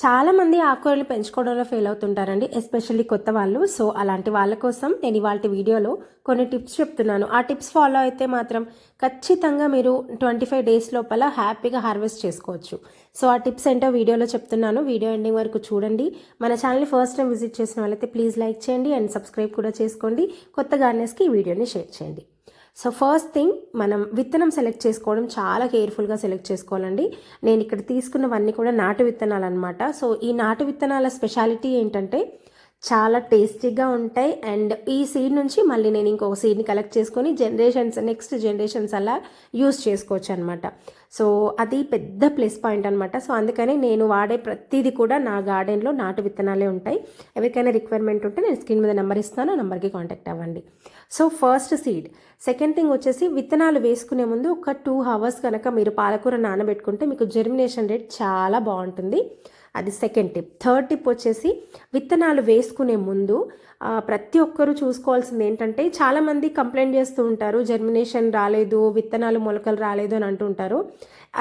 చాలామంది ఆకుకూరలు పెంచుకోవడంలో fail అవుతుంటారండి, especially కొత్త వాళ్ళు. సో అలాంటి వాళ్ళ కోసం నేను ఇవాళ వీడియోలో కొన్ని టిప్స్ చెప్తున్నాను. ఆ టిప్స్ ఫాలో అయితే మాత్రం ఖచ్చితంగా మీరు 25 డేస్ లోపల హ్యాపీగా హార్వెస్ట్ చేసుకోవచ్చు. సో ఆ టిప్స్ ఏంటో వీడియోలో చెప్తున్నాను. వీడియో ఎండింగ్ వరకు చూడండి. మన ఛానల్ని ఫస్ట్ టైం విజిట్ చేసిన వాళ్ళైతే ప్లీజ్ లైక్ చేయండి అండ్ సబ్స్క్రైబ్ కూడా చేసుకోండి. కొత్త గార్డెనర్స్కి ఈ వీడియోని షేర్ చేయండి. సో ఫస్ట్ థింగ్, మనం విత్తనం సెలెక్ట్ చేసుకోవడం చాలా కేర్ఫుల్గా సెలెక్ట్ చేసుకోవాలండి. నేను ఇక్కడ తీసుకున్నవన్నీ కూడా నాటు విత్తనాలు అనమాట. సో ఈ నాటు విత్తనాల స్పెషాలిటీ ఏంటంటే చాలా టేస్టీగా ఉంటాయి. అండ్ ఈ సీడ్ నుంచి మళ్ళీ నేను ఇంకొక సీడ్ని కలెక్ట్ చేసుకొని నెక్స్ట్ జనరేషన్స్ అలా యూస్ చేసుకోవచ్చు అనమాట. సో అది పెద్ద ప్లస్ పాయింట్ అనమాట. సో అందుకని నేను వాడే ప్రతిదీ కూడా నా గార్డెన్లో నాటు విత్తనాలే ఉంటాయి. ఎవరికైనా రిక్వైర్మెంట్ ఉంటే నేను స్క్రీన్ మీద నెంబర్ ఇస్తాను, నెంబర్కి కాంటాక్ట్ అవ్వండి. So first seed. Second thing వచ్చేసి, విత్తనాలు వేసుకునే ముందు ఒక 2 hours కనుక మీరు పాలకూర నానబెట్టుకుంటే మీకు జెర్మినేషన్ రేట్ చాలా బాగుంటుంది. అది సెకండ్ టిప్. థర్డ్ టిప్ వచ్చేసి, విత్తనాలు వేసుకునే ముందు ప్రతి ఒక్కరూ చూసుకోవాల్సింది ఏంటంటే, చాలామంది కంప్లైంట్ చేస్తూ ఉంటారు, జెర్మినేషన్ రాలేదు, విత్తనాలు మొలకలు రాలేదు అని అంటుంటారు.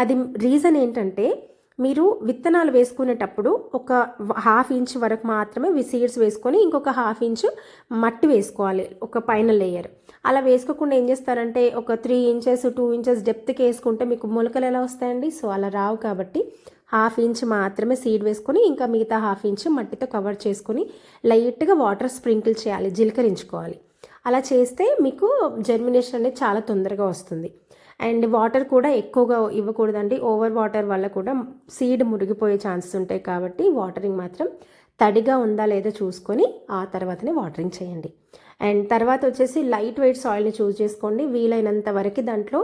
అది రీజన్ ఏంటంటే, మీరు విత్తనాలు వేసుకునేటప్పుడు ఒక 1/2 inch వరకు మాత్రమే సీడ్స్ వేసుకొని ఇంకొక 1/2 inch మట్టి వేసుకోవాలి, ఒక పైన లేయర్. అలా వేసుకోకుండా ఏం చేస్తారంటే ఒక 3 inches 2 inches డెప్త్కి వేసుకుంటే మీకు మొలకలు ఎలా వస్తాయండి? సో అలా రావు. కాబట్టి 1/2 inch మాత్రమే సీడ్ వేసుకొని ఇంకా మిగతా 1/2 inch మట్టితో కవర్ చేసుకొని లైట్గా వాటర్ స్ప్రింకిల్ చేయాలి, జీలకరించుకోవాలి. అలా చేస్తే మీకు జెర్మినేషన్ అనేది చాలా తొందరగా వస్తుంది. అండ్ వాటర్ కూడా ఎక్కువగా ఇవ్వకూడదండి. ఓవర్ వాటర్ వల్ల కూడా సీడ్ మురిగిపోయే ఛాన్సెస్ ఉంటాయి. కాబట్టి వాటరింగ్ మాత్రం తడిగా ఉందా లేదా చూసుకొని ఆ తర్వాతనే వాటరింగ్ చేయండి. అండ్ తర్వాత వచ్చేసి లైట్ వెయిట్ సాయిల్ని చూస్ చేసుకోండి. వీలైనంత వరకు దాంట్లో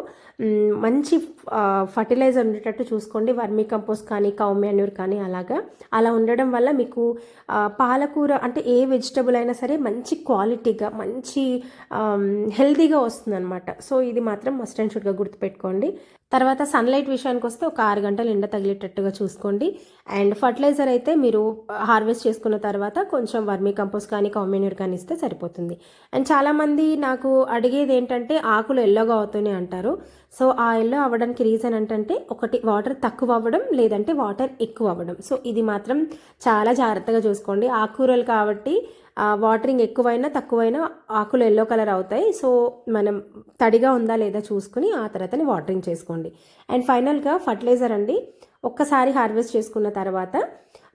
మంచి ఫర్టిలైజర్ ఉండేటట్టు చూసుకోండి. వర్మీ కంపోస్ట్ కానీ కౌ మాన్యూర్ కానీ అలా ఉండడం వల్ల మీకు పాలకూర అంటే ఏ వెజిటబుల్ అయినా సరే మంచి క్వాలిటీగా మంచి హెల్తీగా వస్తుంది అనమాట. సో ఇది మాత్రం మస్ట్ అండ్ షుడ్గా గుర్తుపెట్టుకోండి. తర్వాత సన్లైట్ విషయానికి వస్తే ఒక 6 గంటలు ఎండ తగిలేటట్టుగా చూసుకోండి. అండ్ ఫర్టిలైజర్ అయితే మీరు హార్వెస్ట్ చేసుకున్న తర్వాత కొంచెం వర్మీ కంపోస్ట్ కానీ కౌ మాన్యూర్ కానీ ఇస్తే సరిపోతుంది. అండ్ చాలామంది నాకు అడిగేది ఏంటంటే, ఆకులు ఎల్లోగా అవుతున్నాయి అంటారు. సో ఆ ఎల్లో అవ్వడానికి రీజన్ ఏంటంటే, ఒకటి వాటర్ తక్కువ అవ్వడం, లేదంటే వాటర్ ఎక్కువ అవ్వడం. సో ఇది మాత్రం చాలా జాగ్రత్తగా చూసుకోండి. ఆకుకూరలు కాబట్టి వాటరింగ్ ఎక్కువైనా తక్కువైనా ఆకులు ఎల్లో కలర్ అవుతాయి. సో మనం తడిగా ఉందా లేదా చూసుకుని ఆ తర్వాతనే వాటరింగ్ చేసుకోండి. అండ్ ఫైనల్గా ఫర్టిలైజర్ అండి. ఒక్కసారి హార్వెస్ట్ చేసుకున్న తర్వాత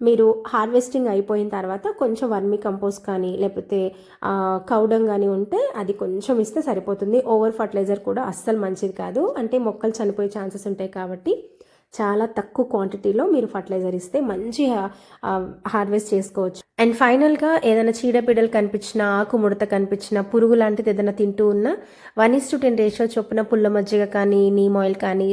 మీరు హార్వెస్టింగ్ అయిపోయిన తర్వాత కొంచెం వర్మీ కంపోస్ట్ కానీ లేకపోతే కౌడం కానీ ఉంటే అది కొంచెం ఇస్తే సరిపోతుంది. ఓవర్ ఫర్టిలైజర్ కూడా అస్సలు మంచిది కాదు, అంటే మొక్కలు చనిపోయే ఛాన్సెస్ ఉంటాయి. కాబట్టి చాలా తక్కువ క్వాంటిటీలో మీరు ఫర్టిలైజర్ ఇస్తే మంచి హార్వెస్ట్ చేసుకోవచ్చు. అండ్ ఫైనల్గా ఏదైనా చీడపీడలు కనిపించినా, ఆకు ముడత కనిపించినా, పురుగు లాంటిది ఏదైనా తింటూ ఉన్నా 1:10 రేషియో చొప్పున పుల్ల మజ్జిగ కానీ నీమ్ ఆయిల్ కానీ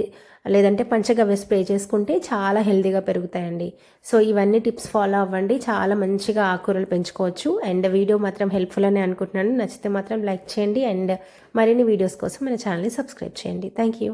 లేదంటే పంచగవ్య స్ప్రే చేసుకుంటే చాలా హెల్తీగా పెరుగుతాయండి. సో ఇవన్నీ టిప్స్ ఫాలో అవ్వండి, చాలా మంచిగా ఆకుకూరలు పెంచుకోవచ్చు. అండ్ వీడియో మాత్రం హెల్ప్ఫుల్ అని అనుకుంటున్నాను. నచ్చితే మాత్రం లైక్ చేయండి అండ్ మరిన్ని వీడియోస్ కోసం మన ఛానల్ని సబ్స్క్రైబ్ చేయండి. Thank you.